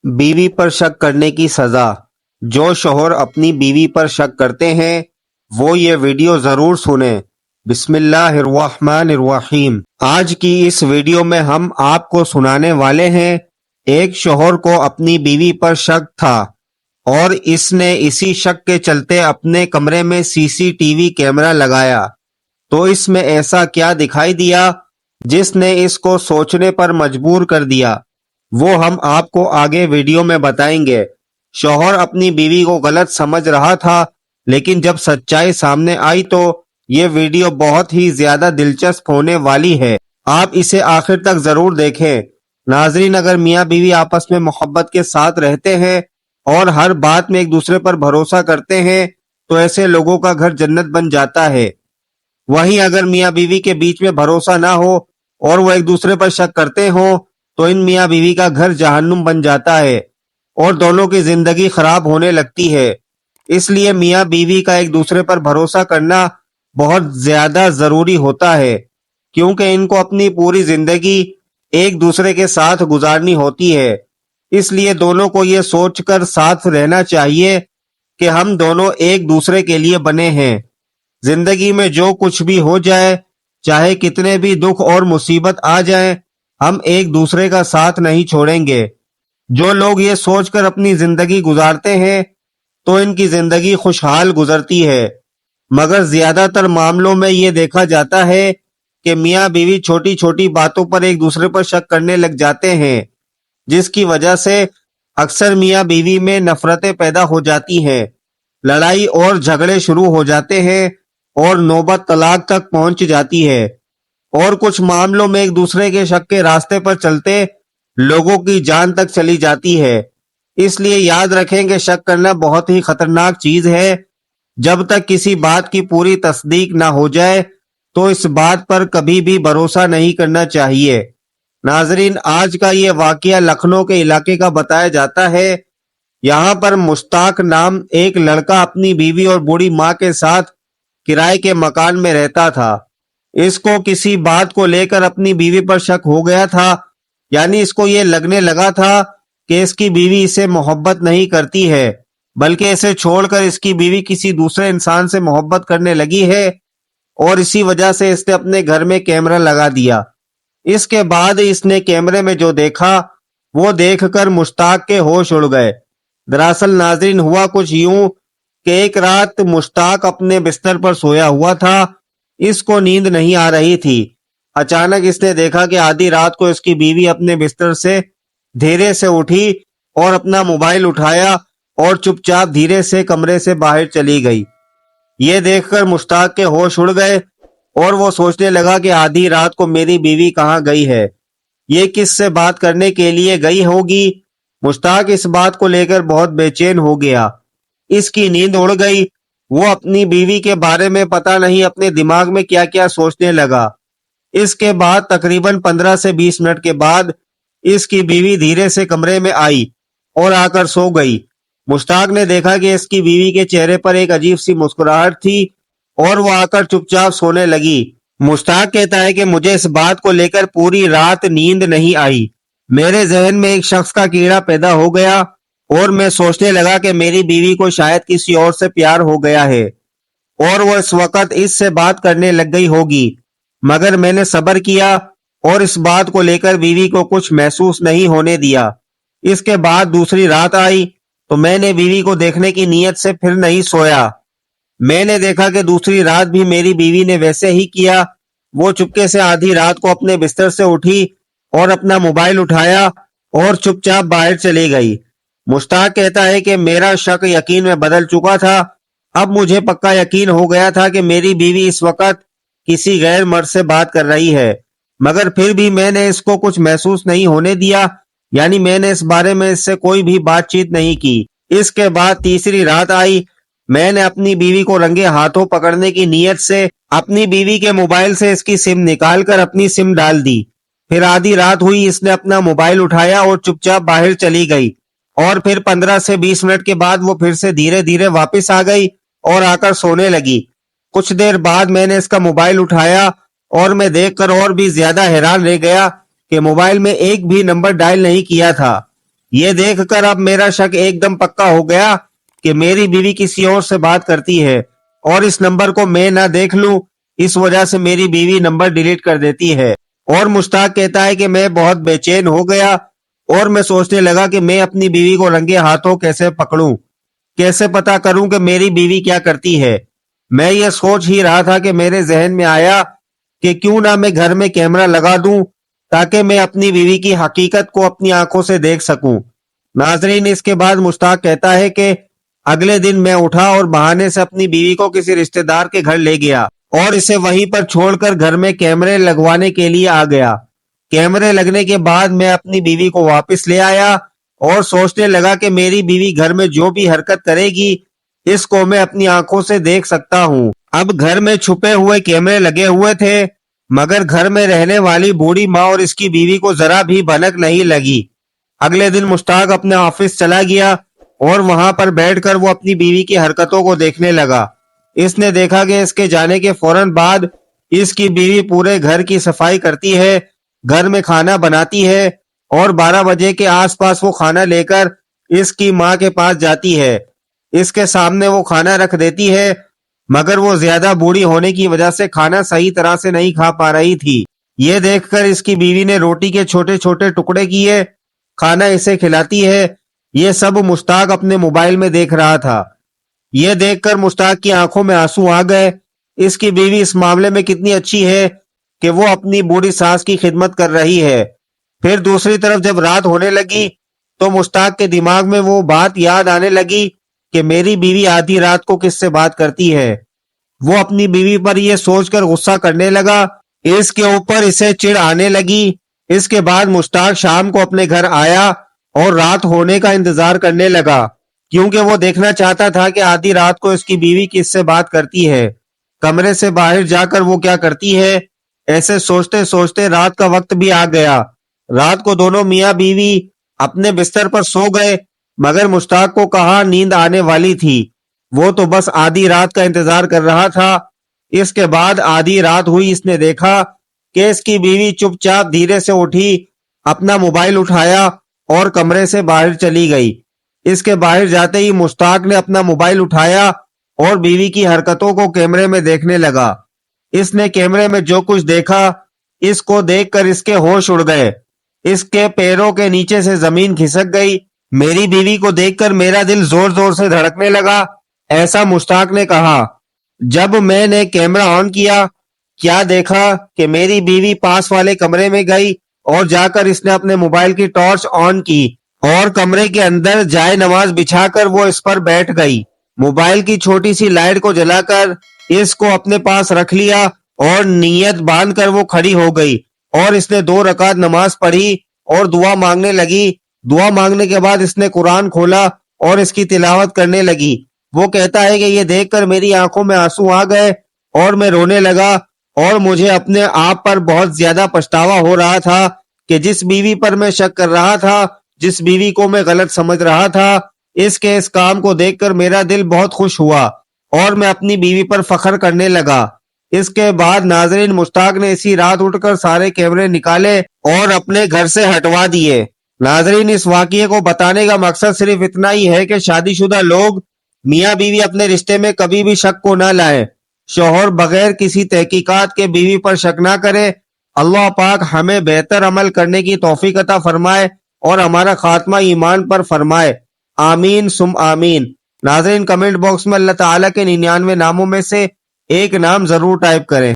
بیوی پر شک کرنے کی سزا۔ جو شوہر اپنی بیوی پر شک کرتے ہیں وہ یہ ویڈیو ضرور سنیں۔ بسم اللہ الرحمن الرحیم۔ آج کی اس ویڈیو میں ہم آپ کو سنانے والے ہیں، ایک شوہر کو اپنی بیوی پر شک تھا اور اس نے اسی شک کے چلتے اپنے کمرے میں CCTV کیمرہ لگایا، تو اس میں ایسا کیا دکھائی دیا جس نے اس کو سوچنے پر مجبور کر دیا، وہ ہم آپ کو آگے ویڈیو میں بتائیں گے۔ شوہر اپنی بیوی کو غلط سمجھ رہا تھا، لیکن جب سچائی سامنے آئی تو یہ ویڈیو بہت ہی زیادہ دلچسپ ہونے والی ہے۔ آپ اسے آخر تک ضرور دیکھیں۔ ناظرین، اگر میاں بیوی آپس میں محبت کے ساتھ رہتے ہیں اور ہر بات میں ایک دوسرے پر بھروسہ کرتے ہیں تو ایسے لوگوں کا گھر جنت بن جاتا ہے۔ وہیں اگر میاں بیوی کے بیچ میں بھروسہ نہ ہو اور وہ ایک دوسرے پر شک کرتے ہوں تو ان میاں بیوی کا گھر جہنم بن جاتا ہے اور دونوں کی زندگی خراب ہونے لگتی ہے۔ اس لیے میاں بیوی کا ایک دوسرے پر بھروسہ کرنا بہت زیادہ ضروری ہوتا ہے، کیونکہ ان کو اپنی پوری زندگی ایک دوسرے کے ساتھ گزارنی ہوتی ہے۔ اس لیے دونوں کو یہ سوچ کر ساتھ رہنا چاہیے کہ ہم دونوں ایک دوسرے کے لیے بنے ہیں۔ زندگی میں جو کچھ بھی ہو جائے، چاہے کتنے بھی دکھ اور مصیبت آ جائیں، ہم ایک دوسرے کا ساتھ نہیں چھوڑیں گے۔ جو لوگ یہ سوچ کر اپنی زندگی گزارتے ہیں تو ان کی زندگی خوشحال گزرتی ہے، مگر زیادہ تر معاملوں میں یہ دیکھا جاتا ہے کہ میاں بیوی چھوٹی چھوٹی باتوں پر ایک دوسرے پر شک کرنے لگ جاتے ہیں، جس کی وجہ سے اکثر میاں بیوی میں نفرتیں پیدا ہو جاتی ہیں، لڑائی اور جھگڑے شروع ہو جاتے ہیں اور نوبت طلاق تک پہنچ جاتی ہے، اور کچھ معاملوں میں ایک دوسرے کے شک کے راستے پر چلتے لوگوں کی جان تک چلی جاتی ہے۔ اس لیے یاد رکھیں کہ شک کرنا بہت ہی خطرناک چیز ہے۔ جب تک کسی بات کی پوری تصدیق نہ ہو جائے تو اس بات پر کبھی بھی بھروسہ نہیں کرنا چاہیے۔ ناظرین، آج کا یہ واقعہ لکھنؤ کے علاقے کا بتایا جاتا ہے۔ یہاں پر مشتاق نام ایک لڑکا اپنی بیوی اور بوڑھی ماں کے ساتھ کرائے کے مکان میں رہتا تھا۔ اس کو کسی بات کو لے کر اپنی بیوی پر شک ہو گیا تھا، یعنی اس کو یہ لگنے لگا تھا کہ اس کی بیوی اسے محبت نہیں کرتی ہے، بلکہ اسے چھوڑ کر اس کی بیوی کسی دوسرے انسان سے محبت کرنے لگی ہے، اور اسی وجہ سے اس نے اپنے گھر میں کیمرہ لگا دیا۔ اس کے بعد اس نے کیمرے میں جو دیکھا وہ دیکھ کر مشتاق کے ہوش اڑ گئے۔ دراصل ناظرین، ہوا کچھ یوں کہ ایک رات مشتاق اپنے بستر پر سویا ہوا تھا، اس کو نیند نہیں آ رہی تھی۔ اچانک اس نے دیکھا کہ آدھی رات کو اس کی بیوی اپنے بستر سے دھیرے سے اٹھی اور اپنا موبائل اٹھایا اور چپ چاپ دھیرے سے کمرے سے باہر چلی گئی۔ یہ دیکھ کر مشتاق کے ہوش اڑ گئے اور وہ سوچنے لگا کہ آدھی رات کو میری بیوی کہاں گئی ہے، یہ کس سے بات کرنے کے لیے گئی ہوگی۔ مشتاق اس بات کو لے کر بہت بے چین ہو گیا، اس کی نیند اڑ گئی۔ وہ اپنی بیوی کے بارے میں پتہ نہیں اپنے دماغ میں کیا کیا سوچنے لگا۔ اس کے بعد تقریباً 15 سے 20 منٹ کے بعد اس کی بیوی دھیرے سے کمرے میں آئی اور آ کر سو گئی۔ مشتاق نے دیکھا کہ اس کی بیوی کے چہرے پر ایک عجیب سی مسکراہٹ تھی اور وہ آ کر چپ چاپ سونے لگی۔ مشتاق کہتا ہے کہ مجھے اس بات کو لے کر پوری رات نیند نہیں آئی۔ میرے ذہن میں ایک شخص کا کیڑا پیدا ہو گیا اور میں سوچنے لگا کہ میری بیوی کو شاید کسی اور سے پیار ہو گیا ہے اور وہ اس وقت اس سے بات کرنے لگ گئی ہوگی، مگر میں نے صبر کیا اور اس بات کو لے کر بیوی کو کچھ محسوس نہیں ہونے دیا۔ اس کے بعد دوسری رات آئی تو میں نے بیوی کو دیکھنے کی نیت سے پھر نہیں سویا۔ میں نے دیکھا کہ دوسری رات بھی میری بیوی نے ویسے ہی کیا۔ وہ چپکے سے آدھی رات کو اپنے بستر سے اٹھی اور اپنا موبائل اٹھایا اور چپ چاپ باہر چلی گئی۔ مشتاق کہتا ہے کہ میرا شک یقین میں بدل چکا تھا۔ اب مجھے پکا یقین ہو گیا تھا کہ میری بیوی اس وقت کسی غیر مرد سے بات کر رہی ہے، مگر پھر بھی میں نے اس کو کچھ محسوس نہیں ہونے دیا، یعنی میں نے اس بارے میں اس سے کوئی بھی بات چیت نہیں کی۔ اس کے بعد تیسری رات آئی۔ میں نے اپنی بیوی کو رنگے ہاتھوں پکڑنے کی نیت سے اپنی بیوی کے موبائل سے اس کی سم نکال کر اپنی سم ڈال دی۔ پھر آدھی رات ہوئی، اس نے اپنا موبائل اٹھایا اور چپ چاپ باہر چلی گئی، اور پھر 15 سے 20 منٹ کے بعد وہ پھر سے دھیرے دھیرے واپس آ گئی اور آ کر سونے لگی۔ کچھ دیر بعد میں نے اس کا موبائل اٹھایا اور میں دیکھ کر اور بھی زیادہ حیران رہ گیا کہ موبائل میں ایک بھی نمبر ڈائل نہیں کیا تھا۔ یہ دیکھ کر اب میرا شک ایک دم پکا ہو گیا کہ میری بیوی کسی اور سے بات کرتی ہے اور اس نمبر کو میں نہ دیکھ لوں، اس وجہ سے میری بیوی نمبر ڈیلیٹ کر دیتی ہے۔ اور مشتاق کہتا ہے کہ میں بہت بے چین ہو گیا اور میں سوچنے لگا کہ میں اپنی بیوی کو رنگے ہاتھوں کیسے پکڑوں، کیسے پتا کروں کہ میری بیوی کیا کرتی ہے۔ میں یہ سوچ ہی رہا تھا کہ میرے ذہن میں آیا کہ کیوں نہ میں گھر میں کیمرہ لگا دوں تاکہ میں اپنی بیوی کی حقیقت کو اپنی آنکھوں سے دیکھ سکوں۔ ناظرین، اس کے بعد مشتاق کہتا ہے کہ اگلے دن میں اٹھا اور بہانے سے اپنی بیوی کو کسی رشتہ دار کے گھر لے گیا اور اسے وہیں پر چھوڑ کر گھر میں کیمرے لگوانے کے لیے آ گیا۔ کیمرے لگنے کے بعد میں اپنی بیوی کو واپس لے آیا اور سوچنے لگا کہ میری بیوی گھر میں جو بھی حرکت کرے گی اس کو میں اپنی آنکھوں سے دیکھ سکتا ہوں۔ اب گھر میں چھپے ہوئے کیمرے لگے ہوئے تھے مگر گھر میں رہنے والی بوڑھی ماں اور اس کی بیوی کو ذرا بھی بھنک نہیں لگی۔ اگلے دن مشتاق اپنے آفس چلا گیا اور وہاں پر بیٹھ کر وہ اپنی بیوی کی حرکتوں کو دیکھنے لگا۔ اس نے دیکھا کہ اس کے جانے کے فوراً بعد اس کی بیوی پورے گھر کی صفائی کرتی ہے، گھر میں کھانا بناتی ہے اور 12 بجے کے آس پاس وہ کھانا لے کر اس کی ماں کے پاس جاتی ہے، اس کے سامنے وہ کھانا رکھ دیتی ہے مگر وہ زیادہ بوڑھی ہونے کی وجہ سے کھانا صحیح طرح سے نہیں کھا پا رہی تھی۔ یہ دیکھ کر اس کی بیوی نے روٹی کے چھوٹے چھوٹے ٹکڑے کیے، کھانا اسے کھلاتی ہے۔ یہ سب مشتاق اپنے موبائل میں دیکھ رہا تھا۔ یہ دیکھ کر مشتاق کی آنکھوں میں آنسو آ گئے۔ اس کی بیوی اس معاملے میں کتنی اچھی ہے کہ وہ اپنی بوڑھی ساس کی خدمت کر رہی ہے۔ پھر دوسری طرف جب رات ہونے لگی تو مشتاق کے دماغ میں وہ بات یاد آنے لگی کہ میری بیوی آدھی رات کو کس سے بات کرتی ہے۔ وہ اپنی بیوی پر یہ سوچ کر غصہ کرنے لگا، اس کے اوپر اسے چڑ آنے لگی۔ اس کے بعد مشتاق شام کو اپنے گھر آیا اور رات ہونے کا انتظار کرنے لگا کیونکہ وہ دیکھنا چاہتا تھا کہ آدھی رات کو اس کی بیوی کس سے بات کرتی ہے، کمرے سے باہر جا کر وہ کیا کرتی ہے۔ ایسے سوچتے سوچتے رات کا وقت بھی آ گیا۔ رات کو دونوں میاں بیوی اپنے بستر پر سو گئے مگر مشتاق کو کہاں نیند آنے والی تھی، وہ تو بس آدھی رات کا انتظار کر رہا تھا۔ اس کے بعد آدھی رات ہوئی، اس نے دیکھا کہ اس کی بیوی چپ چاپ دھیرے سے اٹھی، اپنا موبائل اٹھایا اور کمرے سے باہر چلی گئی۔ اس کے باہر جاتے ہی مشتاق نے اپنا موبائل اٹھایا اور بیوی کی حرکتوں کو کیمرے میں دیکھنے لگا۔ اس نے کیمرے میں جو کچھ دیکھا اس کو دیکھ کر اس کے ہوش اڑ گئے، اس کے پیروں کے نیچے سے زمین کھسک گئی۔ میری بیوی کو دیکھ کر میرا دل زور زور سے دھڑکنے لگا، ایسا مشتاق نے کہا۔ جب میں نے کیمرہ آن کیا، کیا دیکھا کہ میری بیوی پاس والے کمرے میں گئی اور جا کر اس نے اپنے موبائل کی ٹارچ آن کی اور کمرے کے اندر جائے نماز بچھا کر وہ اس پر بیٹھ گئی۔ موبائل کی چھوٹی سی لائٹ کو جلا کر اس کو اپنے پاس رکھ لیا اور نیت باندھ کر وہ کھڑی ہو گئی اور اس نے 2 رکعت نماز پڑھی اور دعا مانگنے لگی۔ دعا مانگنے کے بعد اس نے قرآن کھولا اور اس کی تلاوت کرنے لگی۔ وہ کہتا ہے کہ یہ دیکھ کر میری آنکھوں میں آنسو آ گئے اور میں رونے لگا اور مجھے اپنے آپ پر بہت زیادہ پچھتاوا ہو رہا تھا کہ جس بیوی پر میں شک کر رہا تھا، جس بیوی کو میں غلط سمجھ رہا تھا، اس کے اس کام کو دیکھ کر میرا دل بہت خوش ہوا اور میں اپنی بیوی پر فخر کرنے لگا۔ اس کے بعد ناظرین، مشتاق نے اسی رات اٹھ کر سارے کیمرے نکالے اور اپنے گھر سے ہٹوا دیے۔ ناظرین، اس واقعے کو بتانے کا مقصد صرف اتنا ہی ہے کہ شادی شدہ لوگ میاں بیوی اپنے رشتے میں کبھی بھی شک کو نہ لائیں۔ شوہر بغیر کسی تحقیقات کے بیوی پر شک نہ کرے۔ اللہ پاک ہمیں بہتر عمل کرنے کی توفیق عطا فرمائے اور ہمارا خاتمہ ایمان پر فرمائے، آمین ثم آمین۔ ناظرین، کمنٹ باکس میں اللہ تعالیٰ کے 99 ناموں میں سے ایک نام ضرور ٹائپ کریں۔